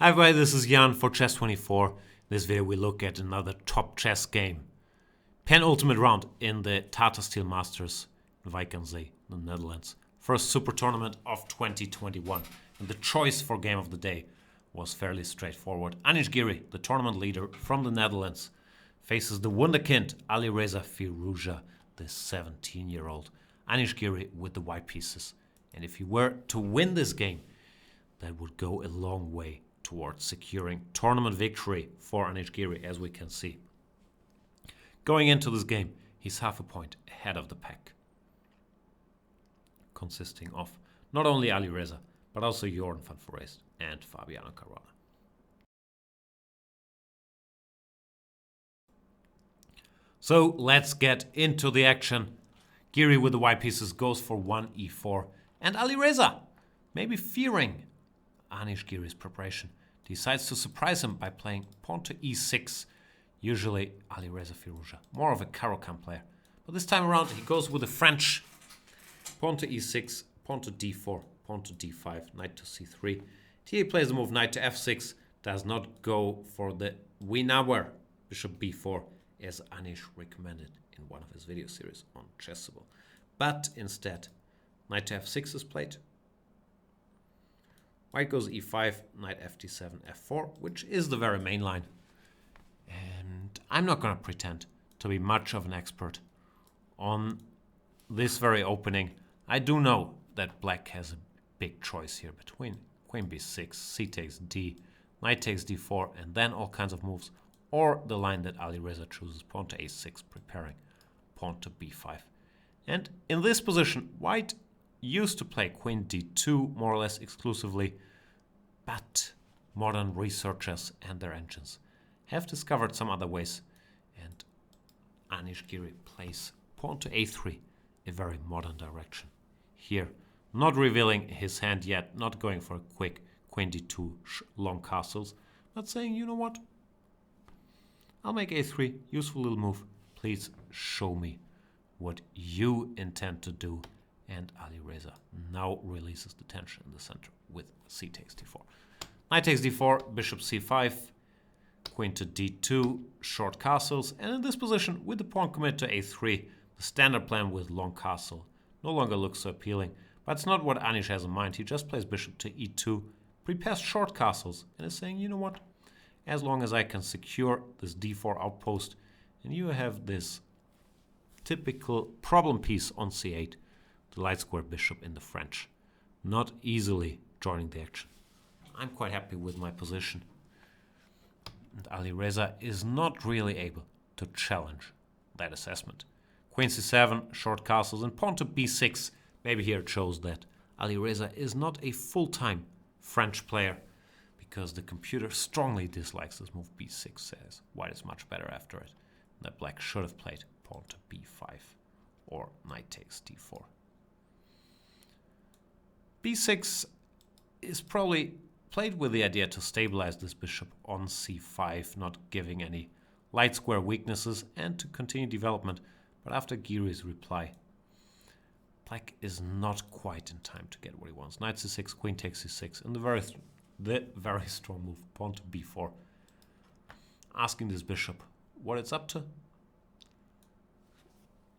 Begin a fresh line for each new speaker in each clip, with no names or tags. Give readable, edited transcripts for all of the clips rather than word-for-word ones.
Hi everybody, this is Jan for Chess24. In this video we look at another top chess game. Penultimate round in the Tata Steel Masters in Wijk, the Netherlands. First super tournament of 2021. And the choice for game of the day was fairly straightforward. Anish, the tournament leader from the Netherlands, faces the wunderkind Alireza, the 17-year-old. Anish with the white pieces. And if he were to win this game, that would go a long way towards securing tournament victory for Anish, as we can see. Going into this game, he's half a point ahead of the pack, consisting of not only Alireza, but also Jordan van Foreest and Fabiano Caruana. So let's get into the action. Giri with the white pieces goes for 1e4, and Alireza, maybe fearing Anish preparation, decides to surprise him by playing pawn to e6. Usually Giri-Firouzja, more of a Caro-Kann player. But this time around he goes with the French. Pawn to e6, pawn to d4, pawn to d5, knight to c3. Here he plays the move knight to f6, does not go for the Wiener bishop b4, as Anish recommended in one of his video series on Chessable. But instead, knight to f6 is played. White goes e5, knight fd7, f4, which is the very main line. And I'm not going to pretend to be much of an expert on this very opening. I do know that black has a big choice here between queen b6, c takes d, knight takes d4, and then all kinds of moves, or the line that Alireza chooses, pawn to a6, preparing pawn to b5. And in this position, white used to play queen d2 more or less exclusively, but modern researchers and their engines have discovered some other ways, and Anish plays pawn to a3, a very modern direction. Here, not revealing his hand yet, not going for a quick queen d2 long castles, but saying, you know what, I'll make a3, useful little move, please show me what you intend to do. And Alireza now releases the tension in the center with c takes d4. Knight takes d4, bishop c5, queen to d2, short castles, and in this position, with the pawn commit to a3, the standard plan with long castle no longer looks so appealing, but it's not what Anish has in mind. He just plays bishop to e2, prepares short castles, and is saying, you know what, as long as I can secure this d4 outpost, and you have this typical problem piece on c8, the light square bishop in the French, not easily joining the action. I'm quite happy with my position. And Alireza is not really able to challenge that assessment. Queen c7, short castles, and pawn to b6. Maybe here it shows that Alireza is not a full-time French player, because the computer strongly dislikes this move b6, says white is much better after it. That black should have played pawn to b5 or knight takes d4. b6 is probably played with the idea to stabilize this bishop on c5, not giving any light square weaknesses, and to continue development. But after Giri's reply, black is not quite in time to get what he wants. Knight c6, queen takes c6, and the very strong move, pawn to b4, asking this bishop what it's up to.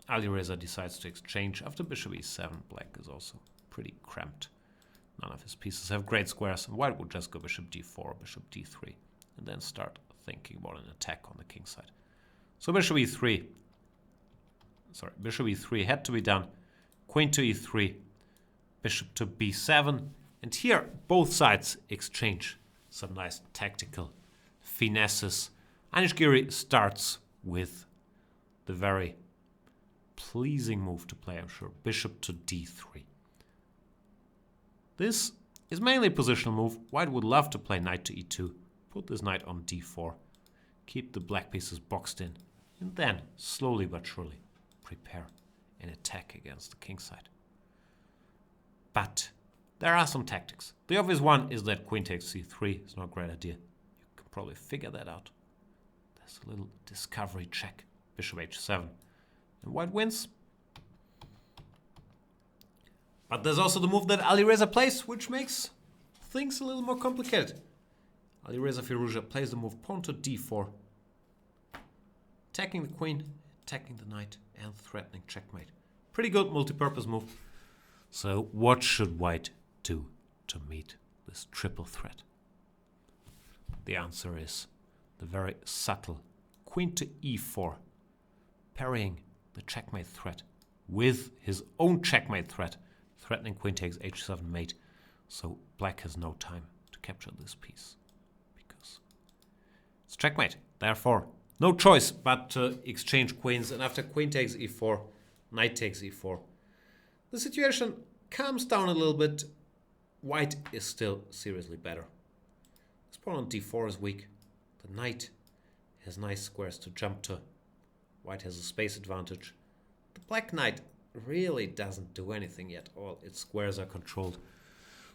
Alireza decides to exchange. After bishop e7, black is also pretty cramped. None of his pieces have great squares, and white would just go bishop d4, bishop d3, and then start thinking about an attack on the king side. So bishop e3 had to be done. Queen to e3, bishop to b7, and here both sides exchange some nice tactical finesses. Anish starts with the very pleasing move to play, I'm sure, bishop to d3. This is mainly a positional move. White would love to play knight to e2, put this knight on d4, keep the black pieces boxed in, and then, slowly but surely, prepare an attack against the king side. But there are some tactics. The obvious one is that queen takes c3. It's not a great idea. You can probably figure that out. There's a little discovery check. Bishop h7. And white wins. But there's also the move that Alireza plays, which makes things a little more complicated. Alireza-Firouzja plays the move pawn to d4, attacking the queen, attacking the knight, and threatening checkmate. Pretty good multi-purpose move. So what should white do to meet this triple threat? The answer is the very subtle queen to e4, parrying the checkmate threat with his own checkmate threat, threatening queen takes h7 mate. So black has no time to capture this piece because it's checkmate. Therefore, no choice but to exchange queens, and after queen takes e4, knight takes e4, the situation calms down a little bit. White is still seriously better. This pawn on d4 is weak. The knight has nice squares to jump to. White has a space advantage. The black knight really doesn't do anything yet. All its squares are controlled.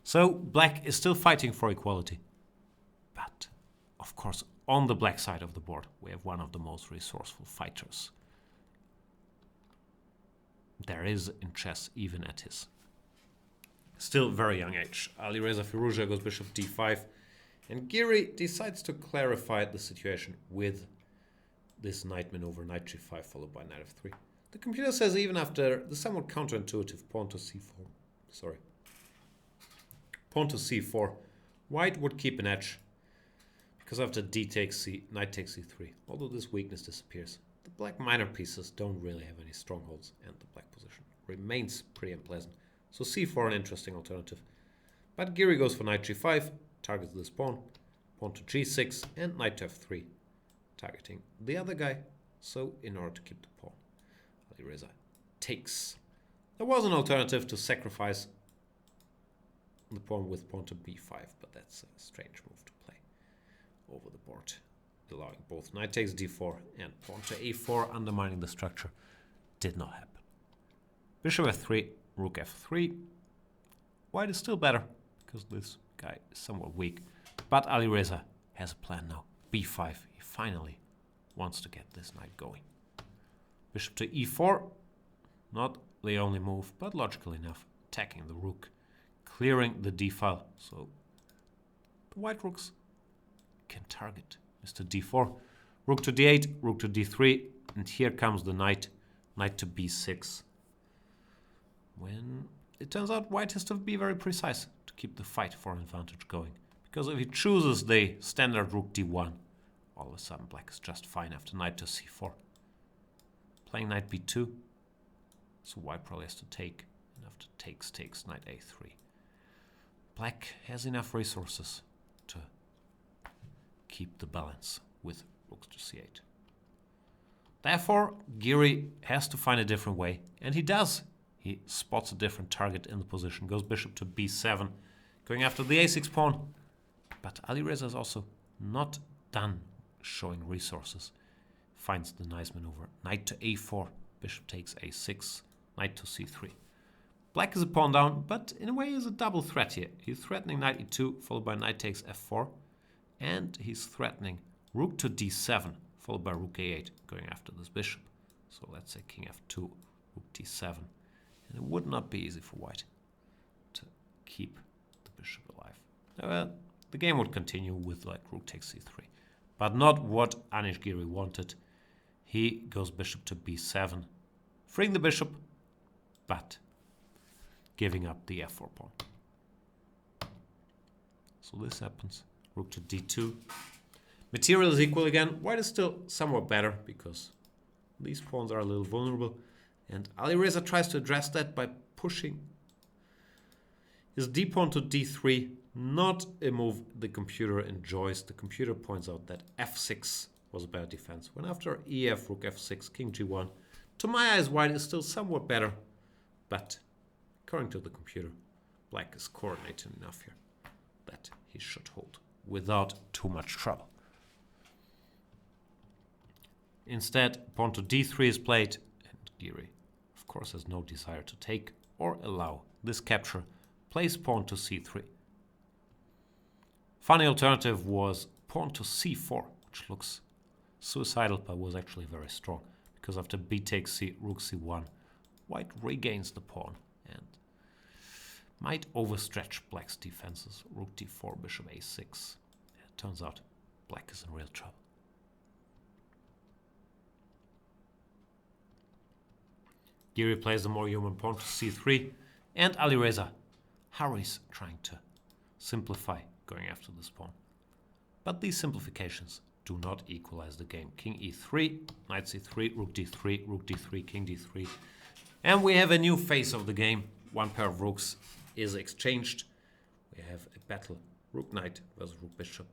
So black is still fighting for equality. But, of course, on the black side of the board, we have one of the most resourceful fighters there is in chess, even at his still very young age. Alireza-Firouzja goes bishop d5, and Giri decides to clarify the situation with this knight maneuver, knight g5 followed by knight f3. The computer says even after the somewhat counterintuitive pawn to c4, white would keep an edge, because after d takes c, knight takes c3, although this weakness disappears, the black minor pieces don't really have any strongholds, and the black position remains pretty unpleasant. So c4 an interesting alternative. But Giri goes for knight g5, targets this pawn, pawn to g6, and knight to f3, targeting the other guy, so in order to keep the pawn. Alireza takes. There was an alternative to sacrifice the pawn with pawn to b5, but that's a strange move to play over the board, allowing both knight takes d4 and pawn to a4, undermining the structure. Did not happen. Bishop f3, rook f3. White is still better, because this guy is somewhat weak. But Alireza has a plan now. b5, he finally wants to get this knight going. Bishop to e4, not the only move, but logical enough, attacking the rook, clearing the d file, so the white rooks can target Mr. d4. Rook to d8, rook to d3, and here comes the knight, knight to b6. When it turns out white has to be very precise to keep the fight for an advantage going, because if he chooses the standard rook d1, all of a sudden black is just fine after knight to c4. Playing knight b2, so white probably has to take, and after takes knight a3. Black has enough resources to keep the balance with rooks to c8. Therefore, Giri has to find a different way, and he does. He spots a different target in the position, goes bishop to b7, going after the a6 pawn. But Alireza is also not done showing resources. Finds the nice maneuver, knight to a4, bishop takes a6, knight to c3. Black is a pawn down, but in a way is a double threat here. He's threatening knight e2, followed by knight takes f4, and he's threatening rook to d7, followed by rook a8, going after this bishop. So let's say king f2, rook d7. And it would not be easy for white to keep the bishop alive. The game would continue with like rook takes c3, but not what Anish Giri wanted. He goes bishop to b7, freeing the bishop, but giving up the f4 pawn. So this happens. Rook to d2. Material is equal again. White is still somewhat better because these pawns are a little vulnerable. And Alireza tries to address that by pushing his d pawn to d3. Not a move the computer enjoys. The computer points out that f6 was a better defense. When after ef, rook f6, king g1, to my eyes, white is still somewhat better. But according to the computer, black is coordinated enough here that he should hold without too much trouble. Instead, pawn to d3 is played, and Giri, of course, has no desire to take or allow this capture. Plays pawn to c3. Funny alternative was pawn to c4, which looks suicidal but was actually very strong, because after b takes c, rook c1, white regains the pawn and might overstretch black's defenses. Rook d4, bishop a6, and Turns out black is in real trouble. Giri plays the more human pawn to c3, and Alireza hurries trying to simplify going after this pawn. But these simplifications do not equalize the game. King e3, knight c3, rook d3, rook d3, king d3. And we have a new phase of the game. One pair of rooks is exchanged. We have a battle, rook knight versus rook bishop,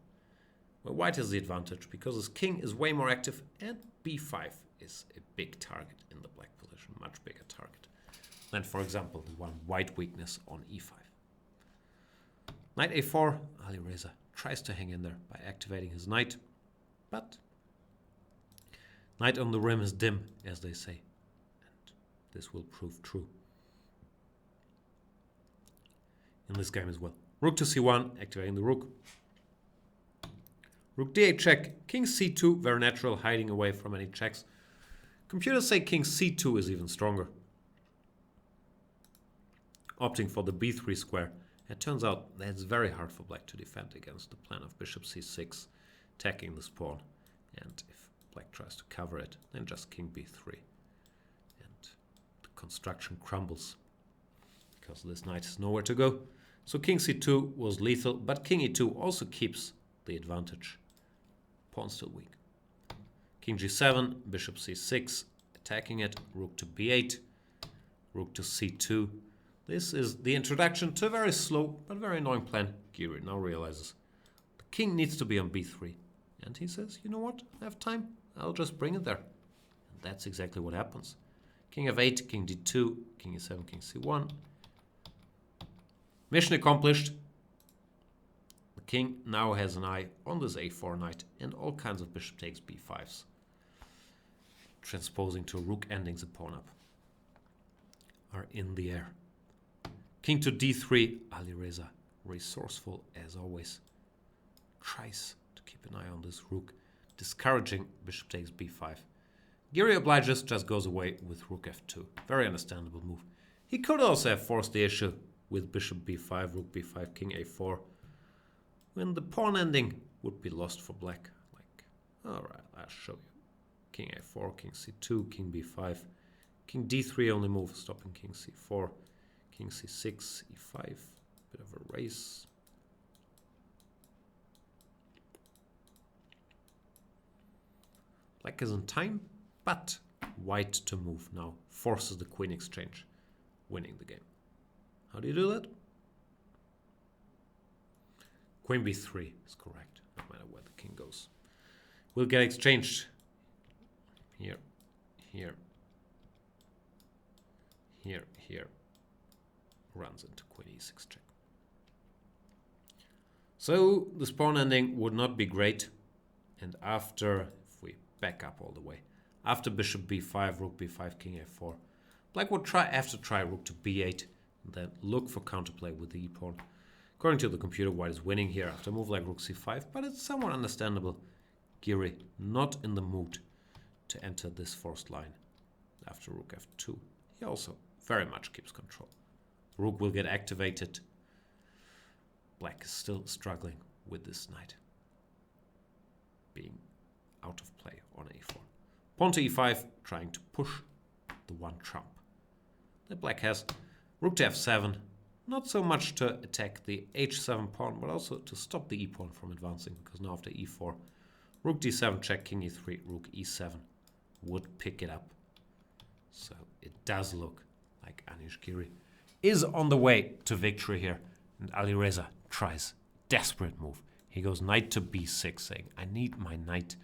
where white has the advantage because his king is way more active and b5 is a big target in the black position, much bigger target than, for example, the one white weakness on e5. Knight a4, Alireza tries to hang in there by activating his knight, but knight on the rim is dim, as they say, and this will prove true in this game as well. Rook to c1, activating the rook. Rook d8 check, king c2, very natural, hiding away from any checks. Computers say king c2 is even stronger, opting for the b3 square. It turns out that it's very hard for black to defend against the plan of bishop c6, attacking this pawn. And if black tries to cover it, then just king b3. And the construction crumbles, because this knight has nowhere to go. So king c2 was lethal, but king e2 also keeps the advantage. Pawn still weak. King g7, bishop c6, attacking it, rook to b8, rook to c2. This is the introduction to a very slow but very annoying plan. Giri now realizes the king needs to be on b3. And he says, you know what, I have time, I'll just bring it there. And that's exactly what happens. King f8, king d2, king e7, king c1. Mission accomplished. The king now has an eye on this a4 knight and all kinds of bishop takes b5s, transposing to rook endings the pawn up, are in the air. King to d3, Alireza, resourceful as always, tries to keep an eye on this rook, discouraging bishop takes b5. Giri obliges, just goes away with rook f2. Very understandable move. He could also have forced the issue with bishop b5, rook b5, king a4, when the pawn ending would be lost for black. Like, alright, I'll show you. King a4, king c2, king b5, king d3 only move, stopping king c4, king c6, e5, bit of a race. Black is in time, but white to move now forces the queen exchange, winning the game. How do you do that? Queen b3 is correct, no matter where the king goes. Will get exchanged here, here, here, here. Runs into queen e6 check. So this pawn ending would not be great. And after, if we back up all the way, after bishop b5, rook b5, king a4, black would have to try rook to b8, and then look for counterplay with the e-pawn. According to the computer, white is winning here after a move like rook c5, but it's somewhat understandable. Giri not in the mood to enter this forced line after rook f2. He also very much keeps control. Rook will get activated. Black is still struggling with this knight being out of play on a4. Pawn to e5, trying to push the one trump that black has. Rook to f7, not so much to attack the h7 pawn, but also to stop the e-pawn from advancing, because now after e4, rook d7 check, king e3, rook e7 would pick it up. So it does look like Anish Giri is on the way to victory here. And Alireza tries desperate move. He goes knight to b6, saying, I need my knight.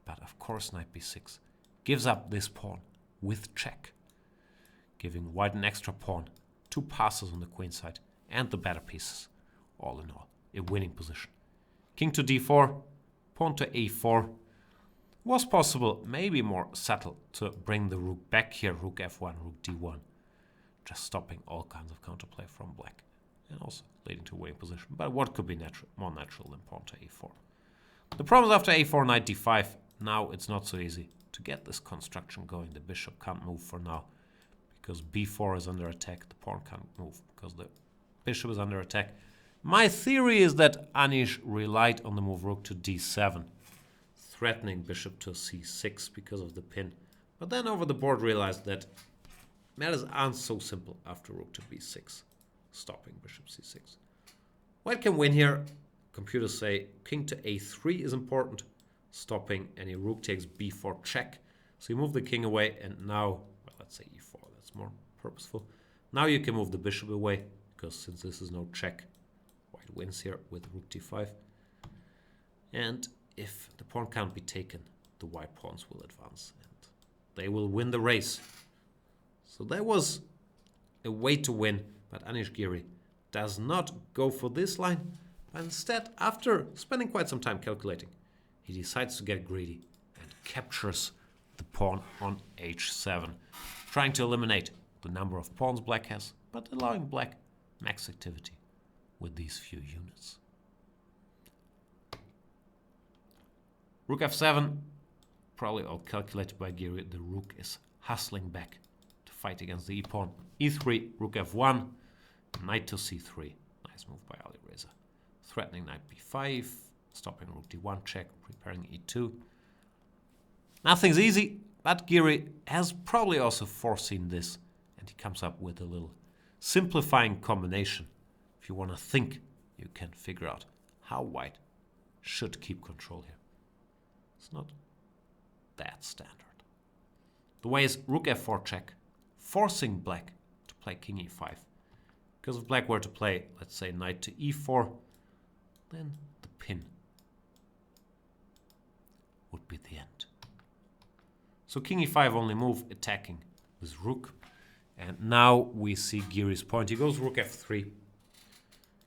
But of course knight b6 gives up this pawn with check, giving white an extra pawn, 2 passes on the queen side, and the better pieces. All in all, a winning position. King to d4, pawn to a4. Was possible, maybe more subtle, to bring the rook back here, rook f1, rook d1. Just stopping all kinds of counterplay from black, and also leading to a winning position. But what could be more natural than pawn to a4? The problem is after a4, knight d5, now it's not so easy to get this construction going. The bishop can't move for now, because b4 is under attack. The pawn can't move because the bishop is under attack. My theory is that Anish relied on the move rook to d7, threatening bishop to c6 because of the pin. But then over the board realized that matters aren't so simple after rook to b6, stopping bishop c6. White can win here. Computers say king to a3 is important, stopping any rook takes b4 check. So you move the king away, and now, well, let's say e4, that's more purposeful. Now you can move the bishop away, because since this is no check, white wins here with rook d5. And if the pawn can't be taken, the white pawns will advance, and they will win the race. So there was a way to win, but Anish Giri does not go for this line, but instead, after spending quite some time calculating, he decides to get greedy and captures the pawn on h7, trying to eliminate the number of pawns black has, but allowing black max activity with these few units. Rook f7, probably all calculated by Giri. The rook is hustling back to fight against the e-pawn. e3, rook f1, knight to c3. Nice move by Alireza. Threatening knight b5, stopping rook d1 check, preparing e2. Nothing's easy, but Giri has probably also foreseen this, and he comes up with a little simplifying combination. If you want to think, you can figure out how white should keep control here. It's not that standard. The way is rook f4 check, forcing black to play king e5. Because if black were to play, let's say, knight to e4, then the pin would be the end. So king e5 only move, attacking this rook. And now we see Giri's point. He goes rook f3,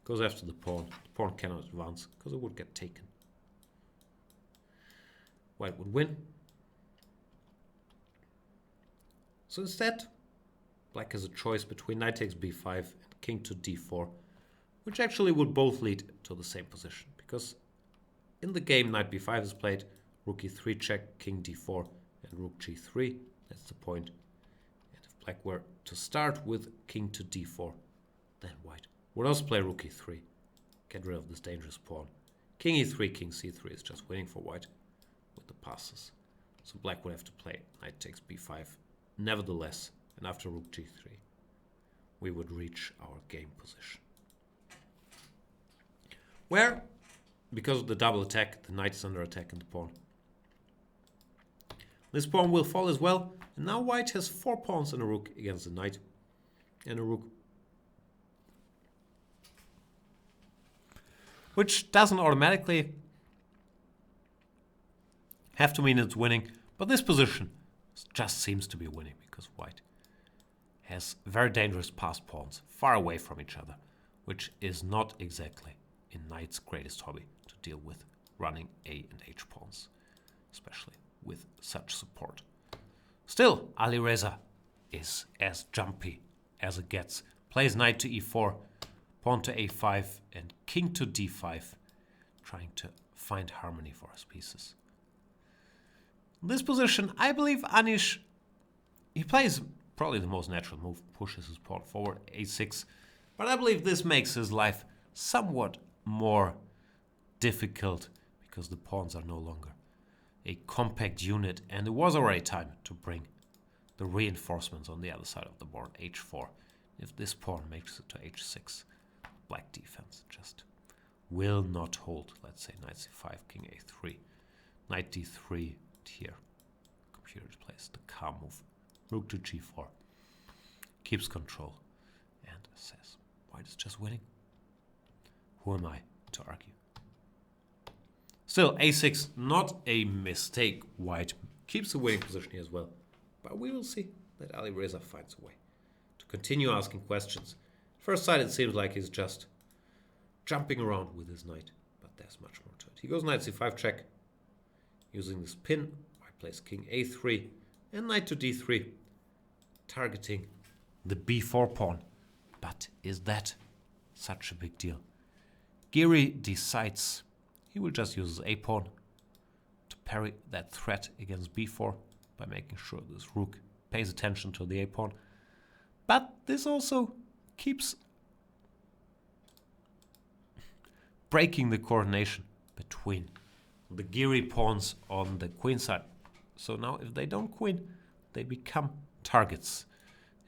goes after the pawn. The pawn cannot advance because it would get taken. White would win. So instead, black has a choice between knight takes b5 and king to d4, which actually would both lead to the same position, because in the game knight b5 is played, rook e3 check, king d4, and rook g3. That's the point. And if black were to start with king to d4, then white would also play rook e3, get rid of this dangerous pawn. King e3, king c3 is just winning for white with the passes. So black would have to play knight takes b5 nevertheless, and after rook g3 we would reach our game position, where, because of the double attack, the knight is under attack and the pawn. This pawn will fall as well, and now white has 4 pawns and a rook against the knight and a rook, which doesn't automatically have to mean it's winning, but this position just seems to be winning because white has very dangerous passed pawns far away from each other, which is not exactly in knight's greatest hobby to deal with running a and h pawns, especially with such support. Still, Alireza is as jumpy as it gets. Plays knight to e4, pawn to a5, and king to d5, trying to find harmony for his pieces. In this position, I believe Anish, he plays probably the most natural move, pushes his pawn forward, a6, but I believe this makes his life somewhat more difficult because the pawns are no longer a compact unit, and it was already time to bring the reinforcements on the other side of the board, h4. If this pawn makes it to h6, black defense just will not hold. Let's say knight c5, king a3, knight d3 here. Computer plays the calm move, rook to g4, keeps control, and says, white is just winning. Who am I to argue? Still, a6, not a mistake. White keeps the winning position here as well. But we will see that Alireza finds a way to continue asking questions. First sight, it seems like he's just jumping around with his knight, but there's much more to it. He goes knight c5 check, using this pin. White plays king a3 and knight to d3, targeting the b4 pawn. But is that such a big deal? Giri decides he will just use his a-pawn to parry that threat against b4 by making sure this rook pays attention to the a-pawn. But this also keeps breaking the coordination between the Giri pawns on the queen side. So now if they don't queen, they become targets.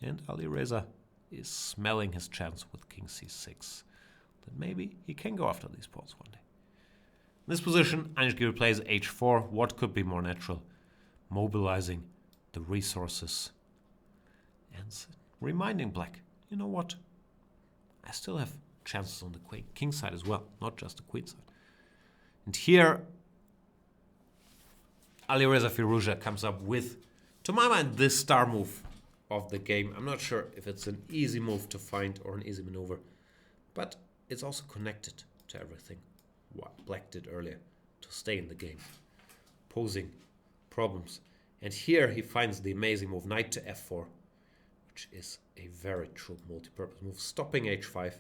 And Alireza is smelling his chance with king c6. That maybe he can go after these pawns one day. In this position, Anish Giri plays h4. What could be more natural? Mobilizing the resources and reminding black, you know what? I still have chances on the king side as well, not just the queen side. And here, Giri-Firouzja comes up with, to my mind, this star move of the game. I'm not sure if it's an easy move to find or an easy maneuver, but it's also connected to everything what black did earlier to stay in the game, posing problems. And here he finds the amazing move, knight to f4, which is a very true multi-purpose move, stopping h5,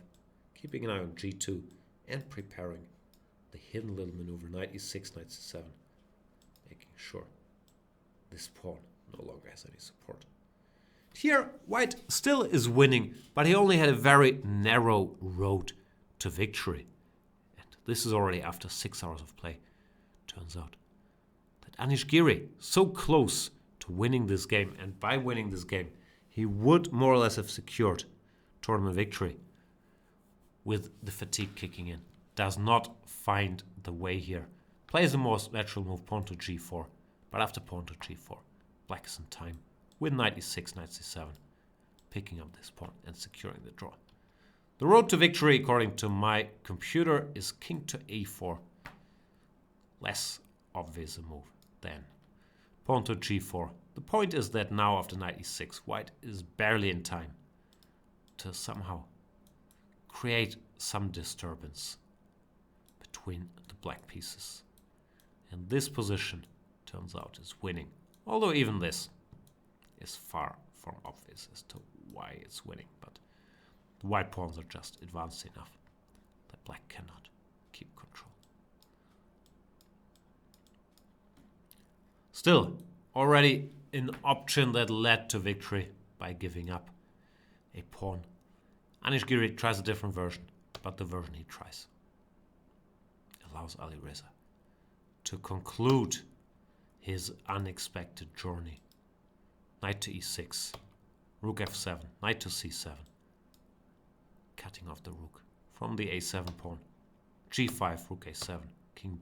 keeping an eye on g2, and preparing the hidden little maneuver, knight e6, knight c7, making sure this pawn no longer has any support. Here, white still is winning, but he only had a very narrow road to victory. And this is already after 6 hours of play. Turns out that Anish Giri, so close to winning this game, and by winning this game, he would more or less have secured tournament victory with the fatigue kicking in. Does not find the way here. Plays the most natural move, pawn to g4, but after pawn to g4, black is in time with knight e6, knight c7, picking up this pawn and securing the draw. The road to victory, according to my computer, is king to a4. Less obvious a move than pawn to g4. The point is that now after knight e6, white is barely in time to somehow create some disturbance between the black pieces. And this position turns out is winning. Although even this is far from obvious as to why it's winning, but the white pawns are just advanced enough that black cannot keep control. Still, already an option that led to victory by giving up a pawn. Anish Giri tries a different version, but the version he tries allows Alireza to conclude his unexpected journey. Knight to e6, rook f7, knight to c7, cutting off the rook from the a7 pawn, g5, rook a7, king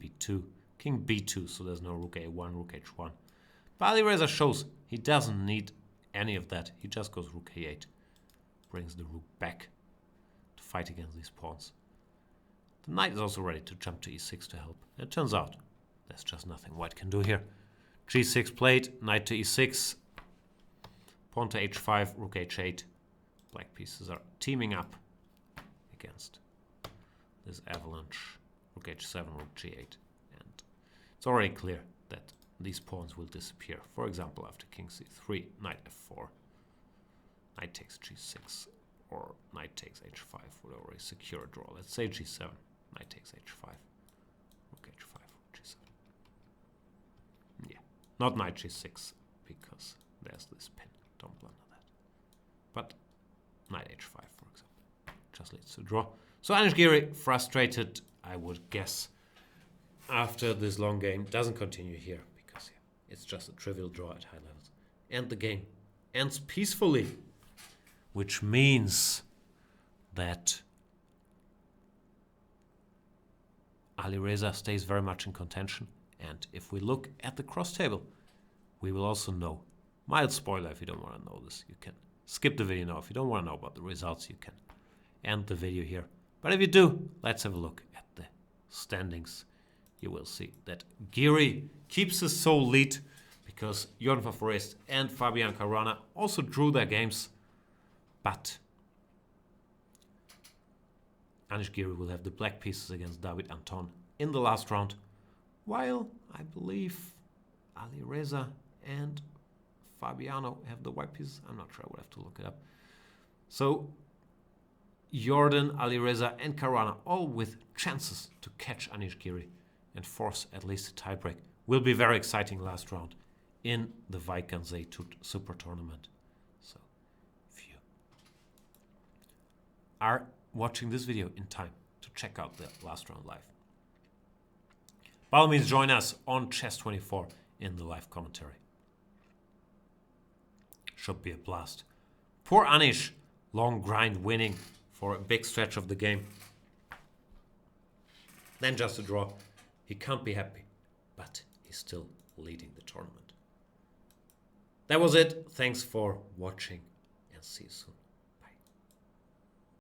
b2, so there's no rook a1, rook h1. But Alireza shows he doesn't need any of that. He just goes rook a8, brings the rook back to fight against these pawns. The knight is also ready to jump to e6 to help. It turns out there's just nothing white can do here. g6 played, knight to e6, pawn to h5, rook h8. Black pieces are teaming up against this avalanche. Rook h7, rook g8. And it's already clear that these pawns will disappear. For example, after king c3, knight f4, knight takes g6, or knight takes h5 would already secure a draw. Let's say g7, knight takes h5, rook h5, rook g7. Yeah, not knight g6, because there's this pin. Don't blunder that. But knight h5, for example, just leads to a draw. So Anish Giri, frustrated, I would guess, after this long game, doesn't continue here, because yeah, it's just a trivial draw at high levels. And the game ends peacefully, which means that Alireza stays very much in contention. And if we look at the cross table, we will also know. Mild spoiler, if you don't want to know this, you can skip the video now. If you don't want to know about the results, you can end the video here. But if you do, let's have a look at the standings. You will see that Giri keeps his sole lead because Jordan Favorist and Fabian Caruana also drew their games. But Anish Giri will have the black pieces against David Anton in the last round, while I believe Alireza and Fabiano have the white pieces. I'm not sure, I would have to look it up. So Jordan, Alireza and Caruana, all with chances to catch Anish Giri and force at least a tiebreak. Will be very exciting last round in the Wijk Super Tournament. So if you are watching this video in time to check out the last round live. By all means, join us on Chess24 in the live commentary. Should be a blast. Poor Anish, long grind winning for a big stretch of the game. Then just a draw. He can't be happy, but he's still leading the tournament. That was it. Thanks for watching and see you soon.